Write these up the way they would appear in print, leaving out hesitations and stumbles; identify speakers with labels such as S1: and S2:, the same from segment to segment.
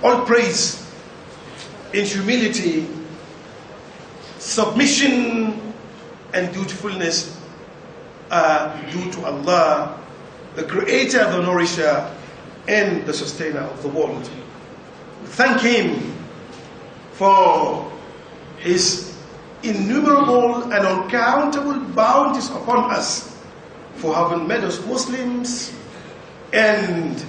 S1: All praise in humility, submission, and dutifulness are due to Allah, the Creator, the Nourisher, and the Sustainer of the world. Thank Him for His innumerable and uncountable bounties upon us, for having made us Muslims and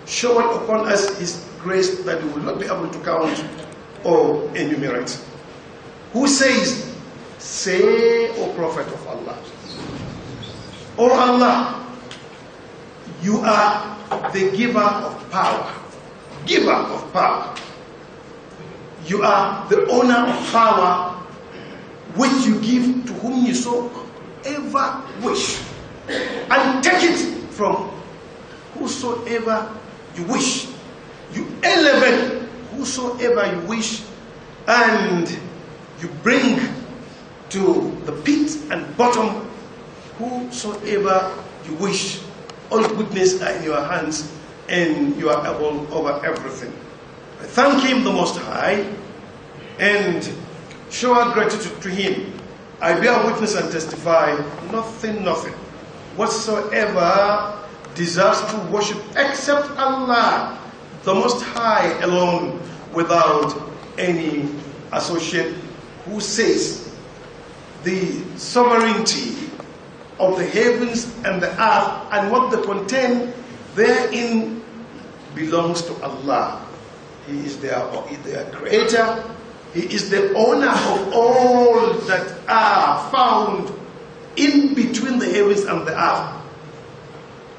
S1: showered upon us His grace that we will not be able to count or enumerate. Who says, "Say, O Prophet of Allah, O Allah, you are the giver of power, giver of power. You are the owner of power, which you give to whom you so ever wish, and take it from whosoever you wish. You elevate whosoever you wish, and you bring to the pit and bottom whosoever you wish. All goodness are in your hands, and you are able over everything." I thank Him, the Most High, and show our gratitude to Him. I bear witness and testify, nothing whatsoever deserves to worship except Allah, the Most High alone, without any associate, who says, "The sovereignty of the heavens and the earth and what they contain therein belongs to Allah. He is their creator. He is the owner of all that are found in between the heavens and the earth.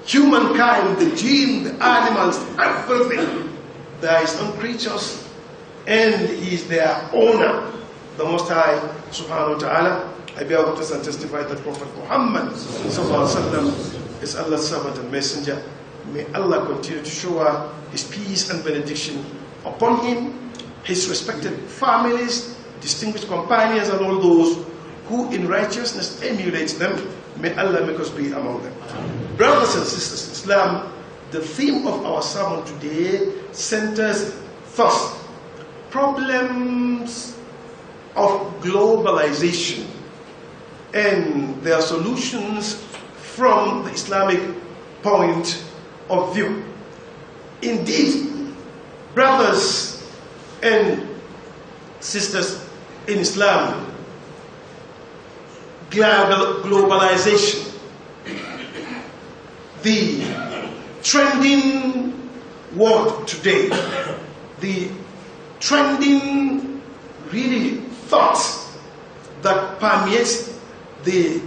S1: Humankind, the jinn, the animals, everything. There is some creatures, and He is their owner, the Most High, subhanahu wa ta'ala. I bear witness and testify that Prophet Muhammad sallallahu alaihi wasallam is Allah's servant and messenger. May Allah continue to shower His peace and benediction upon him, his respected families, distinguished companions, and all those who in righteousness emulate them. May Allah make us be among them. Brothers and sisters in Islam, the theme of our sermon today centers first, problems of globalization and their solutions from the Islamic point of view. Indeed, brothers and sisters in Islam, globalization, the trending word today, the trending really thoughts that permeates the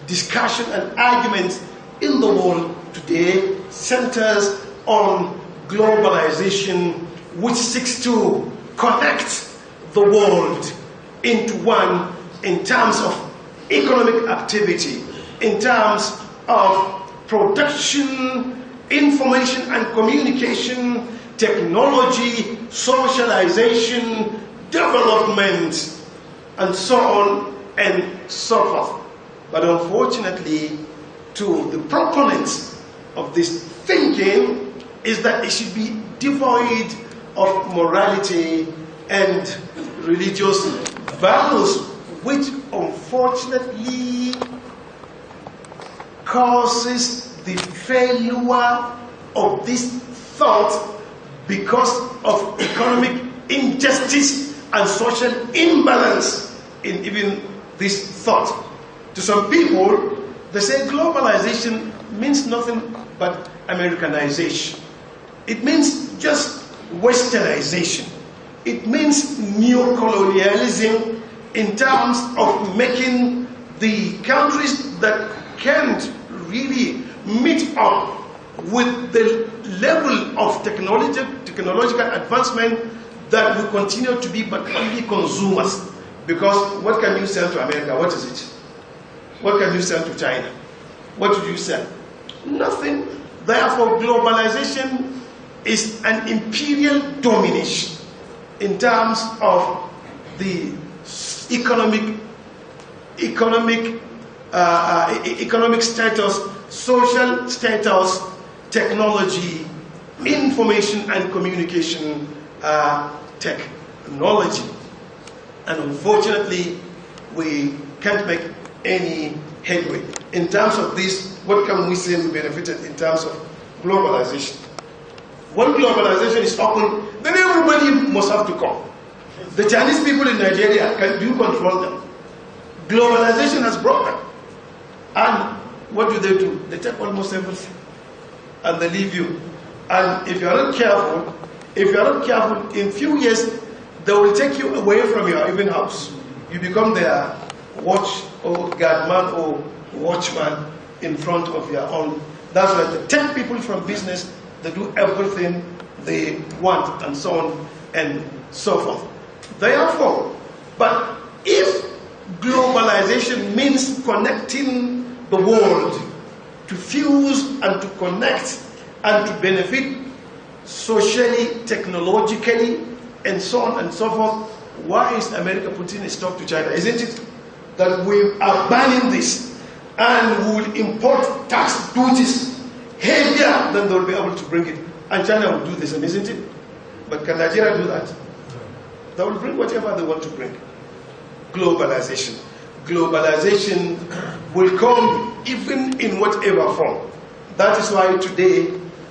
S1: discussion and argument in the world today centers on globalization, which seeks to connect the world into one in terms of economic activity, in terms of production, information and communication, technology, socialization, development, and so on and so forth. But unfortunately, to the proponents of this thinking is that it should be devoid of morality and religious values, which unfortunately causes the failure of this thought because of economic injustice and social imbalance in even this thought. To some people, they say globalization means nothing but Americanization. It means just westernization. It means neocolonialism in terms of making the countries that can't really meet up with the level of technological advancement that will continue to be but only consumers. Because what can you sell to America? What is it? What can you sell to China? What do you sell? Nothing. Therefore, globalization is an imperial domination in terms of the economic status, social status, technology, information and communication, technology. And unfortunately, we can't make any headway. In terms of this, what can we say we benefited in terms of globalization? When globalization is open, then everybody must have to come. The Chinese people in Nigeria, do you control them? Globalization has broken. And what do? They take almost everything. And they leave you. And if you're not careful, in few years, they will take you away from your even house. You become their watch or guardman or watchman in front of your own. That's why they take people from business, they do everything they want, and so on and so forth. Therefore, but if globalization means connecting the world, to fuse and to connect and to benefit socially, technologically, and so on and so forth, why is America putting a stop to China? Isn't it that we are banning this and we will import tax duties heavier than they will be able to bring it? And China will do the same, isn't it? But can Nigeria do that? They will bring whatever they want to bring. Globalization. Globalization will come even in whatever form. That is why today,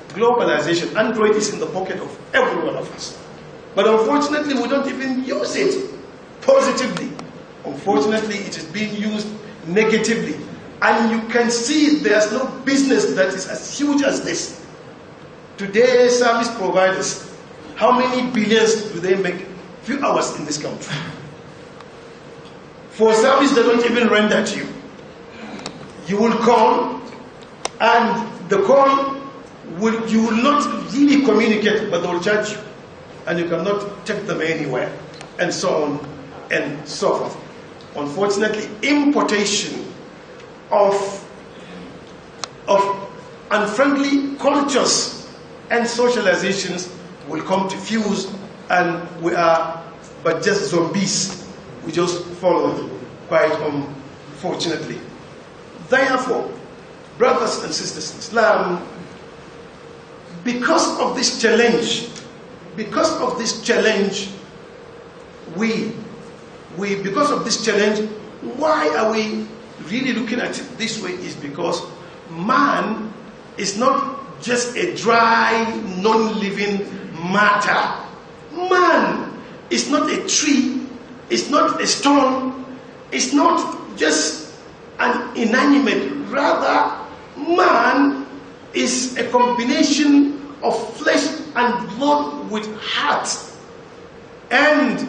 S1: globalization, Android is in the pocket of every one of us. But unfortunately, we don't even use it positively. Unfortunately, it is being used negatively. And you can see there's no business that is as huge as this. Today, service providers, how many billions do they make few hours in this country? For service they don't even render to you. You will call, and the call, you will not really communicate, but they will charge you. And you cannot take them anywhere, and so on and so forth. Unfortunately, importation of unfriendly cultures and socializations will come to fuse, and we are but just zombies. We just follow quite unfortunately. Therefore, brothers and sisters in Islam, because of this challenge, why are we really looking at it this way? Is because man is not just a dry, non-living matter. Man is not a tree, it's not a stone, it's not just an inanimate. Rather, man is a combination of flesh and blood with heart. And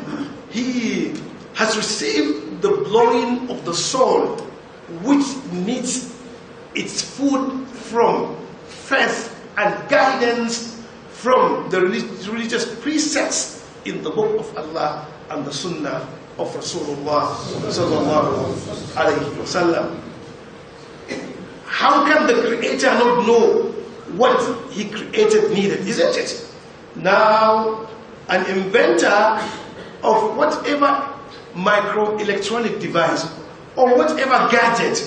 S1: he has received the blowing of the soul, which needs its food from faith and guidance from the religious precepts in the book of Allah and the Sunnah of Rasulullah sallallahu alayhi wasallam. How can the Creator not know what He created needed? Isn't it? Now, an inventor of whatever microelectronic device or whatever gadget,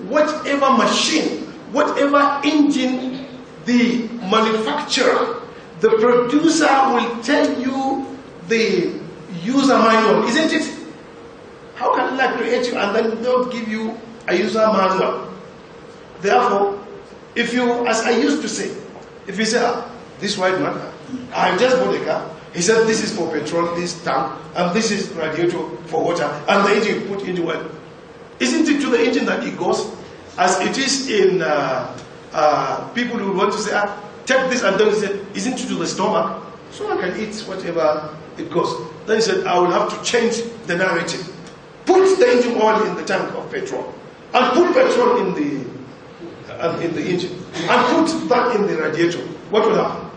S1: whatever machine, whatever engine, the manufacturer, the producer will tell you the user manual, isn't it? How can Allah create you and then not give you a user manual? Therefore, if you, as I used to say, if you say, this white man, I just bought a car, he said this is for petrol, this tank, and this is radiator for water, and the engine put into oil. Isn't it to the engine that it goes? As it is in people who want to say, take this, and then he said, isn't it to the stomach? So I can eat whatever it goes. Then he said, I will have to change the narrative. Put the engine oil in the tank of petrol, and put petrol in the engine, and put that in the radiator. What will happen?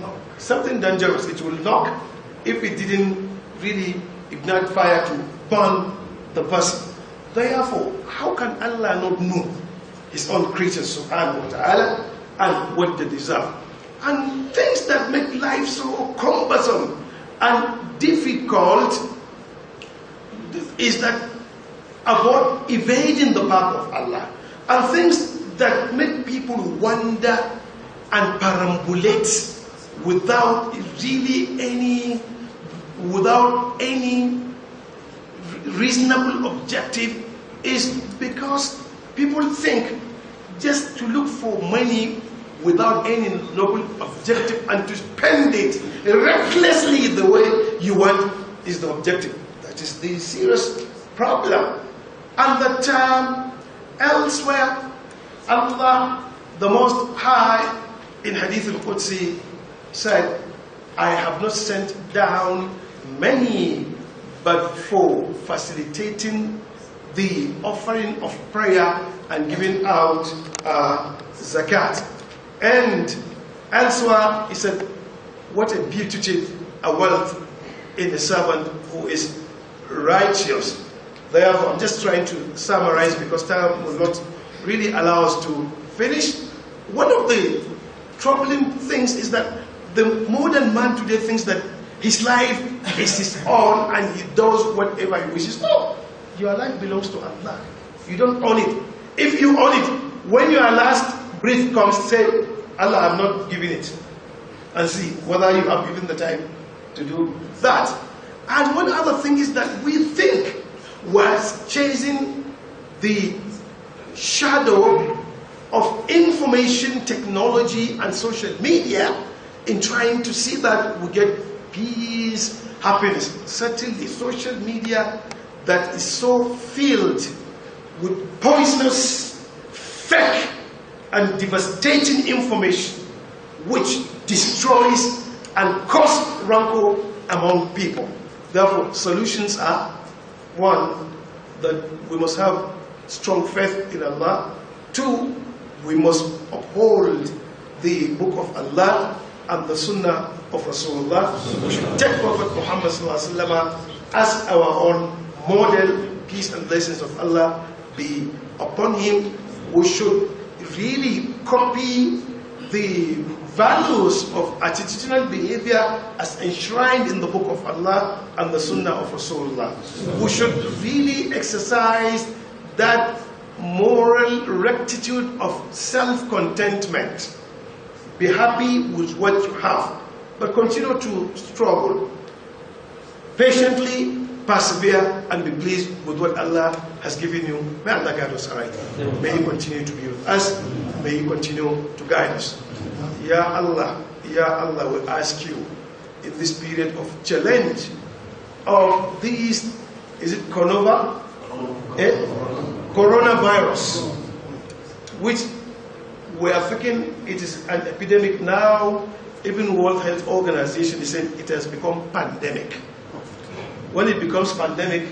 S1: No, something dangerous. It will knock if it didn't really ignite fire to burn the person. Therefore, how can Allah not know His own creatures, subhanahu wa ta'ala, and what they deserve? And things that make life so cumbersome and difficult is that about evading the path of Allah, and things that make people wander and perambulate without any reasonable objective is because people think just to look for money without any noble objective and to spend it recklessly the way you want is the objective. That is the serious problem. And that elsewhere, Allah, the Most High, in Hadith al-Qudsi, said, I have not sent down many but for facilitating the offering of prayer and giving out zakat. And elsewhere, he said, what a beauty, a wealth in a servant who is righteous. Therefore, I'm just trying to summarize because time will not really allow us to finish. One of the troubling things is that the modern man today thinks that his life is his own and he does whatever he wishes. No, your life belongs to Allah. You don't own it. If you own it, when your last breath comes, say, Allah, I'm not giving it. And see whether you have given the time to do that. And one other thing is that we think was chasing the shadow of information technology and social media in trying to see that we get peace, happiness. Certainly social media that is so filled with poisonous, fake and devastating information which destroys and causes rancor among people. Therefore, solutions are: one, that we must have strong faith in Allah. Two, we must uphold the book of Allah and the sunnah of Rasulullah. We should take Prophet Muhammad as our own model. Peace and blessings of Allah be upon him. We should really copy the values of attitudinal behavior as enshrined in the book of Allah and the sunnah of Rasulullah. We should really exercise that moral rectitude of self-contentment. Be happy with what you have, but continue to struggle. Patiently persevere and be pleased with what Allah has given you. May Allah guide us aright. May He continue to be with us. May He continue to guide us. Ya Allah, we ask you in this period of challenge of these, is it coronavirus, which we are thinking it is an epidemic now. Even World Health Organization is saying it has become pandemic. When it becomes pandemic,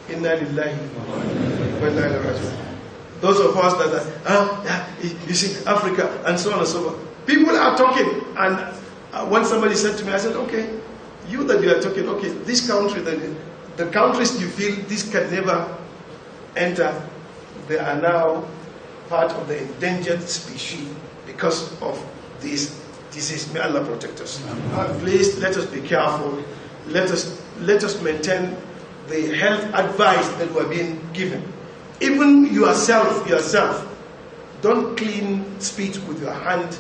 S1: inna lillahi wa inna ilaihi raji'un. Those of us that are, you see, Africa, and so on and so forth. People are talking, and when somebody said to me, I said, okay, you that you are talking, okay, this country, the countries you feel this can never enter, they are now part of the endangered species because of this disease. May Allah protect us. Please let us be careful. Let us maintain the health advice that we are being given. Even yourself, don't clean speech with your hand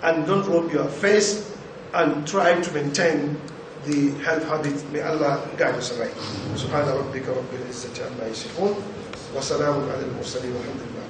S1: and don't rub your face, and try to maintain the health habits. May Allah guide us right. Subhana rabbika rabbil izzati amma yasifun wa salamun ala al-mursalin walhamdulillah.